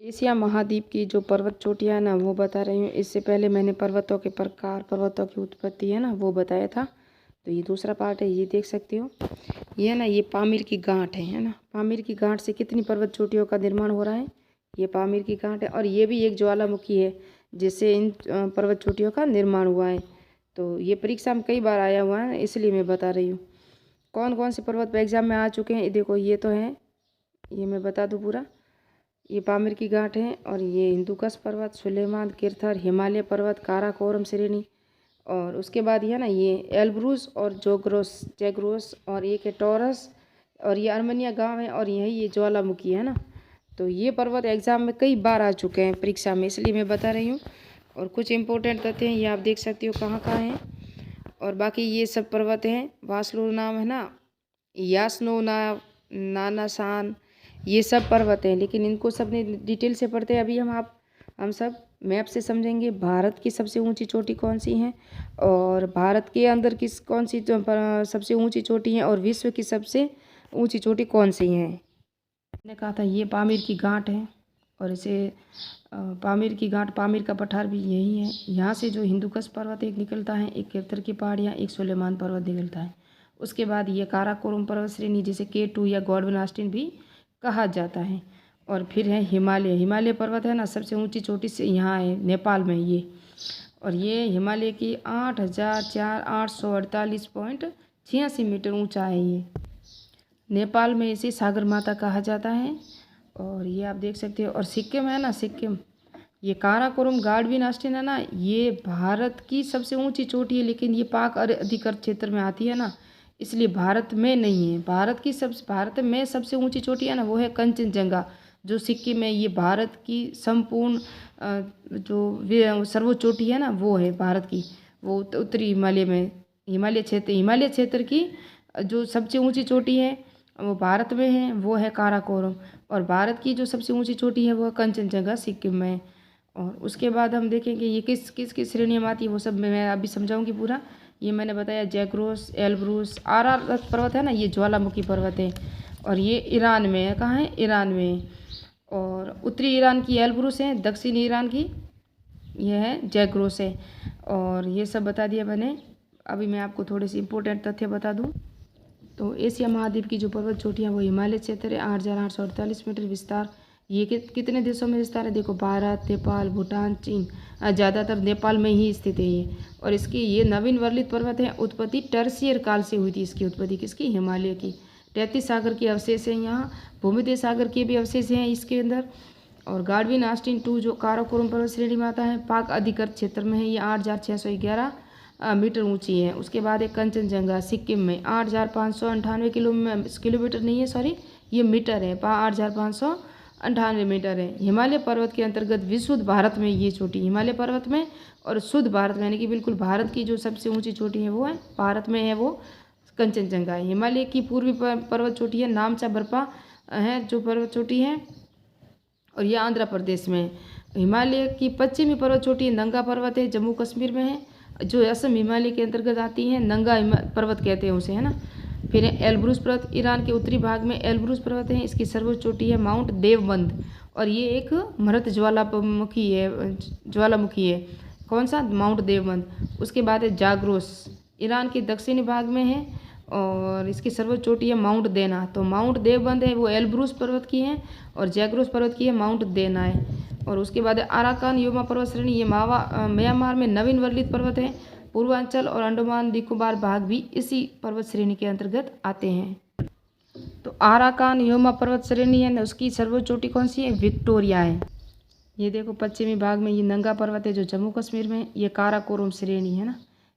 Asia महाद्वीप की जो पर्वत चोटियाँ है ना वो बता रही हूँ। इससे पहले मैंने पर्वतों के प्रकार, पर्वतों की उत्पत्ति है ना वो बताया था। तो ये दूसरा पार्ट है, ये देख सकती हो। ये है ना, ये पामीर की गांठ है ना। पामीर की गांठ से कितनी पर्वत चोटियों का निर्माण हो रहा है। ये पामीर की गांठ है और ये भी एक ज्वालामुखी है जिससे इन पर्वत चोटियों का निर्माण हुआ है। तो ये परीक्षा में कई बार आया हुआ है, इसलिए मैं बता रही हूँ। कौन कौन से पर्वत एग्जाम में आ चुके हैं देखो, ये तो है, ये मैं बता दूँ पूरा। ये पामीर की गांठ है और ये हिंदुकुश पर्वत, सुलेमान, किरथर, हिमालय पर्वत, काराकोरम श्रेणी। और उसके बाद ये ना, ये एल्ब्रूस और जैग्रोस और एक है टॉरस और ये अर्मेनिया गांव है और यही ये ज्वालामुखी है ना। तो ये पर्वत एग्जाम में कई बार आ चुके हैं परीक्षा में, इसलिए मैं बता रही हूँ। और कुछ इंपॉर्टेंट तथ्य हैं, ये आप देख सकती हो कहाँ कहाँ हैं। और बाकी ये सब पर्वत हैं, वास्लो नाम है ना, यासनो ना, नानासान, ये सब पर्वत हैं। लेकिन इनको सबने डिटेल से पढ़ते हैं अभी हम सब मैप से समझेंगे। भारत की सबसे ऊंची चोटी कौन सी है और भारत के अंदर किस कौन सी सबसे ऊंची चोटी है और विश्व की सबसे ऊंची चोटी कौन सी है। मैंने कहा था ये पामीर की गांठ है और इसे पामीर की गांठ, पामीर का पठार भी यही है। यहाँ से जो हिंदुकुश पर्वत एक निकलता है, एक केरतर की पहाड़ियाँ, एक सुलेमान पर्वत निकलता है। उसके बाद ये काराकोरम पर्वत श्रेणी जिसे K2 या गॉडविन ऑस्टिन भी कहा जाता है। और फिर है हिमालय। हिमालय पर्वत है ना, सबसे ऊंची चोटी से यहाँ है नेपाल में ये। और ये हिमालय की 8,848.86 मीटर ऊंचा है ये। नेपाल में इसे सागर माता कहा जाता है। और ये आप देख सकते हो। और सिक्किम है ना, सिक्किम, ये काराकोरम गाडविन ऑस्टिन है ना, ये भारत की सबसे ऊंची चोटी है, लेकिन ये पाक अधिकृत क्षेत्र में आती है ना, इसलिए भारत में नहीं है। भारत में सबसे ऊंची चोटी है ना वो है कंचनजंगा, जो सिक्किम में। ये भारत की संपूर्ण जो सर्वोच्च चोटी है ना वो है भारत की, वो उत्तरी हिमालय में, हिमालय क्षेत्र की जो सबसे ऊंची चोटी है वो भारत में है, वो है काराकोरम। और भारत की जो सबसे ऊंची चोटी है वो है कंचनजंगा, सिक्किम में। और उसके बाद हम देखेंगे ये किस किस किस श्रेणी में आती है, वो सब मैं अभी समझाऊंगी पूरा। ये मैंने बताया जैग्रोस, एल्ब्रूस, आर पर्वत है ना, ये ज्वालामुखी पर्वत है और ये ईरान में है। कहाँ है? ईरान में। और उत्तरी ईरान की एल्ब्रूस है, दक्षिणी ईरान की ये है जैग्रोस है। और ये सब बता दिया मैंने। अभी मैं आपको थोड़े से इंपॉर्टेंट तथ्य बता दूँ। तो एशिया महाद्वीप की जो पर्वत चोटियाँ वो हिमालय क्षेत्र है, 8,848 मीटर विस्तार। ये कितने देशों में विस्तार है देखो, भारत, नेपाल, भूटान, चीन। ज़्यादातर नेपाल में ही स्थित है ये। और इसकी ये नवीन वर्लित पर्वत है, उत्पत्ति टर्सियर काल से हुई थी। इसकी उत्पत्ति किसकी? हिमालय की। 33 सागर के अवशेष हैं यहाँ, भूमध्य सागर के भी अवशेष हैं इसके अंदर। और गाडविन ऑस्टिन 2 जो काराकोरम पर्वत श्रेणी में आता है, पाक अधिकृत क्षेत्र में है, ये 8,611 मीटर ऊंची है। उसके बाद एक कंचनजंगा सिक्किम में 8,598 किलोमीटर नहीं है, सॉरी, ये मीटर है, 8,598 मीटर है। हिमालय पर्वत के अंतर्गत विशुद्ध भारत में ये चोटी, हिमालय पर्वत में और शुद्ध भारत में, यानी कि बिल्कुल भारत की जो सबसे ऊंची चोटी है वो है भारत में है, वो कंचनजंगा है। हिमालय की पूर्वी पर्वत चोटी है नामचा बर्पा है जो पर्वत चोटी है, और ये आंध्र प्रदेश में है। हिमालय की पश्चिमी पर्वत चोटी नंगा पर्वत है, जम्मू कश्मीर में है, जो असम हिमालय के अंतर्गत आती है, नंगा पर्वत कहते हैं उसे, है ना। फिर एल्ब्रूस पर्वत, ईरान के उत्तरी भाग में एल्ब्रूस पर्वत है, इसकी सर्वोच्च चोटी है माउंट देवबंद और ये एक मृत ज्वालामुखी है। कौन सा? माउंट देवबंद। उसके बाद है जाग्रोस, ईरान के दक्षिणी भाग में है और इसकी सर्वोच्च चोटी है माउंट देना। तो माउंट देवबंद है वो एल्ब्रूस पर्वत की है और जैग्रोस पर्वत की है माउंट देना है। और उसके बाद अराकान योमा पर्वत श्रेणी, ये म्यांमार में नवीन वर्लित पर्वत है। पूर्वांचल और अंडमान निकोबार भाग भी इसी पर्वत श्रेणी के अंतर्गत आते हैं। तो अराकान योमा पर्वत श्रेणी है ना, उसकी सर्वोच्च चोटी कौन सी है? विक्टोरिया है। ये देखो पश्चिमी भाग में ये नंगा पर्वत है जो जम्मू कश्मीर में, ये काराकोरम श्रेणी है ना,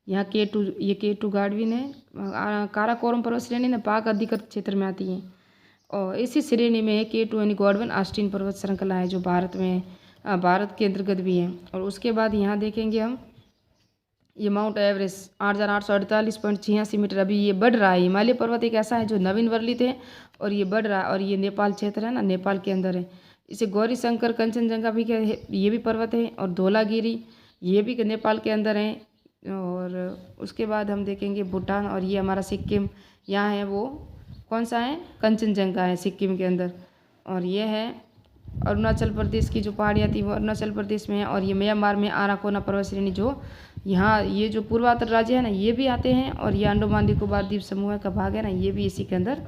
यहाँ K2, ये K2 गाडविन है। काराकोरम पर्वत श्रेणी ना पाक अधिकृत क्षेत्र में आती है। और इसी श्रेणी में K2 यानी गॉडविन ऑस्टिन पर्वत श्रृंखला है जो भारत में है, भारत के अंतर्गत भी है। और उसके बाद यहाँ देखेंगे हम ये माउंट एवरेस्ट 8,848.86 मीटर, अभी ये बढ़ रहा है। हिमालय पर्वत एक ऐसा है जो नवीन वर्लित है और ये बढ़ रहा है, और ये नेपाल क्षेत्र है ना, नेपाल के अंदर है। इसे गौरी शंकर कंचनजंगा भी क्या है, ये भी पर्वत है। और धौलागिरी ये भी नेपाल के अंदर है। और उसके बाद हम देखेंगे भूटान, और ये हमारा सिक्किम यहाँ है, वो कौन सा है? कंचनजंगा है सिक्किम के अंदर। और ये है अरुणाचल प्रदेश की जो पहाड़ियाँ थी वो अरुणाचल प्रदेश में है। और ये म्यांमार में आराकोना पर्वत श्रेणी जो यहाँ ये जो पूर्वोत्तर राज्य है ना ये भी आते हैं, और ये अंडमान निकोबार द्वीप समूह का भाग है ना ये भी इसी के अंदर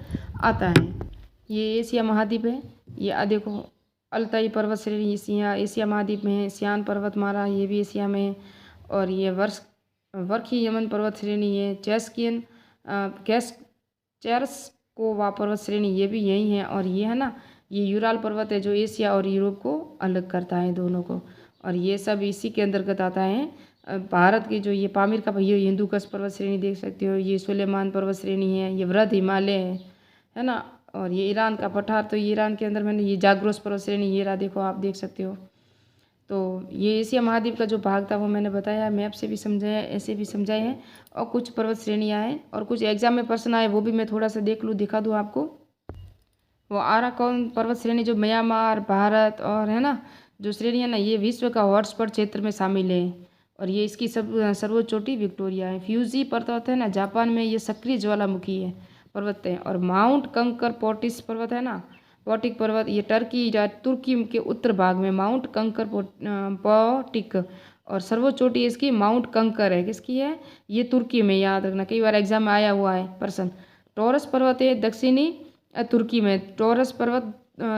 आता है। ये एशिया महाद्वीप है। ये देखो अल्ताई पर्वत श्रेणी एशिया महाद्वीप में है। सियान पर्वतमाला ये भी एशिया में है। और ये वर्षी यमन पर्वत श्रेणी है। चेरस्कोवा पर्वत श्रेणी ये भी यही है। और ये है ना ये यूराल पर्वत है जो एशिया और यूरोप को अलग करता है दोनों को, और ये सब इसी के अंतर्गत आता है। भारत की जो ये पामीर का भैया हिंदुकुश पर्वत श्रेणी देख सकते हो, ये सुलेमान पर्वत श्रेणी है, ये वृद्ध हिमालय है ना। और ये ईरान का पठार, तो ये ईरान के अंदर मैंने ये जाग्रोस पर्वत श्रेणी ये रहा, देखो आप देख सकते हो। तो ये एशिया महाद्वीप का जो भाग था वो मैंने बताया, मैप से भी समझाया, ऐसे भी समझाए हैं। और कुछ पर्वत श्रेणियाँ हैं और कुछ एग्जाम में प्रश्न आए वो भी मैं थोड़ा सा देख लूँ, दिखा दूँ आपको। वो आराकोन पर्वत श्रेणी जो म्यांमार, भारत और है ना जो श्रेणी है ना ये विश्व का हॉटस्पॉट क्षेत्र में शामिल है। और ये इसकी सर्वोच्च चोटी विक्टोरिया है। फ्यूजी पर्वत है ना जापान में, ये सक्रिय ज्वालामुखी है पर्वत है। और माउंट कंकर पोटिस पर्वत है ना, पोटिक पर्वत, ये तुर्की के उत्तर भाग में माउंट कंकर पोटिक, और सर्वोच्च चोटी इसकी माउंट कंकर है। किसकी है? ये तुर्की में, याद रखना कई बार एग्जाम में आया हुआ है प्रश्न। टॉरस पर्वत है दक्षिणी तुर्की में, टॉरस पर्वत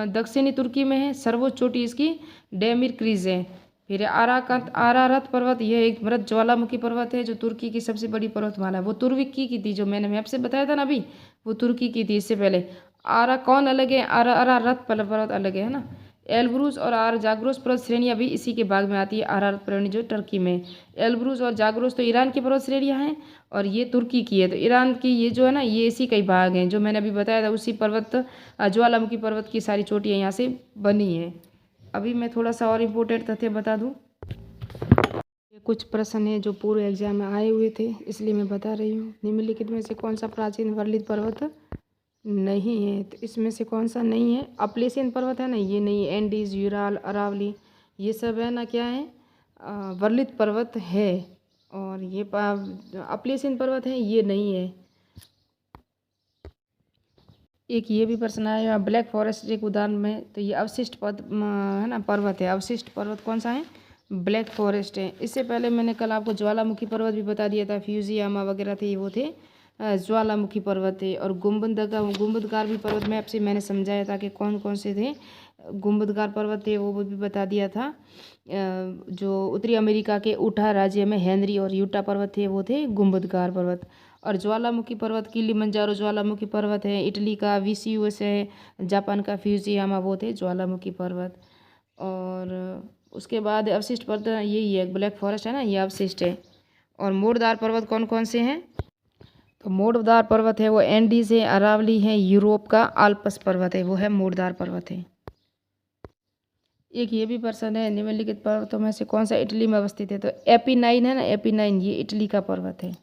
दक्षिणी तुर्की में है। सर्वोच्च चोटी इसकी डेमिर क्रीज है। फिर आरारत पर्वत, यह एक मृत ज्वालामुखी पर्वत है जो तुर्की की सबसे बड़ी पर्वतमाला है। वो तुर्की की थी जो मैंने मैप से बताया था ना अभी, वो तुर्की की थी इससे पहले। आराकॉन अलग है, आरारत पर्वत अलग है ना। एल्ब्रूस और जाग्रोस पर्वत श्रेणियाँ भी इसी के भाग में आती है। आरारत श्रेणी जो टर्की में, एल्ब्रूस और जाग्रोस तो ईरान की पर्वत श्रेणियाँ हैं और ये तुर्की की है। तो ईरान की ये जो है ना ये इसी कई भाग हैं जो मैंने अभी बताया था, उसी पर्वत ज्वालामुखी पर्वत की सारी चोटियाँ यहाँ से बनी हैं। अभी मैं थोड़ा सा और इम्पोर्टेंट तथ्य बता दूँ। ये कुछ प्रश्न हैं जो पूर्व एग्जाम में आए हुए थे इसलिए मैं बता रही हूँ। निम्नलिखित में से कौन सा प्राचीन वर्लित पर्वत नहीं है? तो इसमें से कौन सा नहीं है? अपलेशियन पर्वत है ना ये नहीं है। एंडीज, यूराल, अरावली ये सब है ना क्या है वर्लित पर्वत है। और ये अपलेशियन पर्वत है ये नहीं है। एक ये भी प्रश्न आया ब्लैक फॉरेस्ट एक उदाहरण में, तो ये अवशिष्ट है ना पर्वत है। अवशिष्ट पर्वत कौन सा है? ब्लैक फॉरेस्ट है। इससे पहले मैंने कल आपको ज्वालामुखी पर्वत भी बता दिया था, फ्यूजियामा वगैरह थे वो थे ज्वालामुखी पर्वत थे। और गुंबदगार भी पर्वत में आपसे मैंने समझाया था कि कौन कौन से थे। गुंबदगार पर्वत थे वो भी बता दिया था। जो उत्तरी अमेरिका के उठा राज्य में हेनरी और यूटा पर्वत थे वो थे गुंबदगार पर्वत। और ज्वालामुखी पर्वत किलिमंजारो ज्वालामुखी पर्वत है, इटली का विसियुस है, जापान का फ्यूजियामा वो थे ज्वालामुखी पर्वत। और उसके बाद अवशिष्ट पर्वत यही है, ब्लैक फॉरेस्ट है ना ये अवशिष्ट है। और मोड़दार पर्वत कौन कौन से हैं? तो मोड़दार पर्वत है वो एंडीज है, अरावली है, यूरोप का आल्प्स पर्वत है वो है मोड़दार पर्वत है। एक ये भी प्रश्न है निम्नलिखित पर्वतों में से कौन सा इटली में अवस्थित है? तो एपिनाइन है ना, एपिनाइन ये इटली का पर्वत है।